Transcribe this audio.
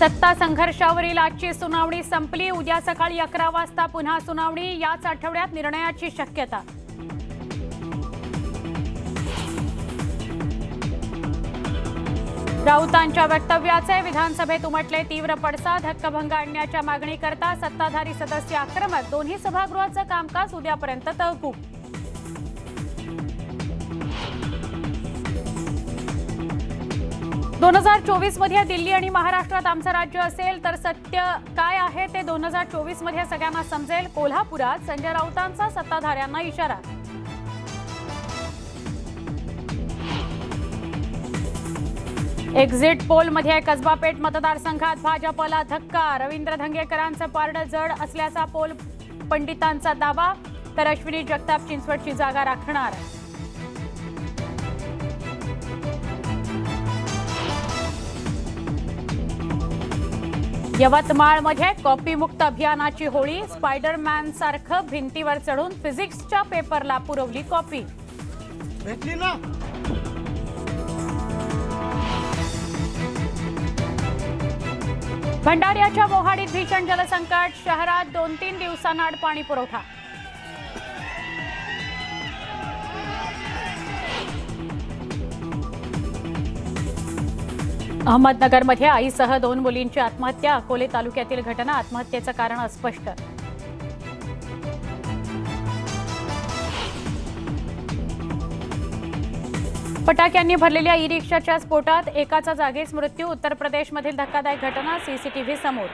सत्ता संघर्षावरील आजची सुनावणी संपली। उद्या सकाळी 11 वाजता पुन्हा सुनावणी। याच आठवड्यात निर्णयाची शक्यता। राऊतांच्या वक्तव्याचे विधानसभेत उमटले तीव्र पडसाद। हक्कभंग आणण्याच्या मागणीकरता सत्ताधारी सदस्य आक्रमक। दोन्ही सभागृहाचं कामकाज उद्यापर्यंत तहकूब। दोन 2024 मध्ये दिल्ली आणि महाराष्ट्रात आमचं राज्य असेल तर सत्य काय आहे ते 2024 मध्ये सगळ्यांना समजेल। कोल्हापुरात संजय राऊतांचा सत्ताधाऱ्यांना इशारा। एक्झिट पोल मध्ये कसबा पेठ मतदारसंघात भाजपला धक्का। रवींद्र धंगेकरांचं पारडं जड असल्याचा पोल पंडितांचा दावा, तर अश्विनी जगताप चिंचवडची जागा राखणार। यवतमाळमध्ये कॉपीमुक्त अभियानाची होळी। स्पायडरमॅन सारखं भिंतीवर चढून फिजिक्सच्या पेपरला पुरवली कॉपी। भेटली ना। भंडाऱ्याच्या मोहाडीत भीषण जलसंकट। शहरात 2-3 दिवसांआड पाणी पुरवठा। अहमदनगरमध्ये आईसह 2 मुलींची आत्महत्या। अकोले तालुक्यातील घटना। आत्महत्येचं कारण अस्पष्ट। फटाक्यांनी भरलेल्या ई रिक्षाच्या स्फोटात एकाचा जागीच मृत्यू। उत्तर प्रदेशमधील धक्कादायक घटना। सीसीटीव्ही समोर।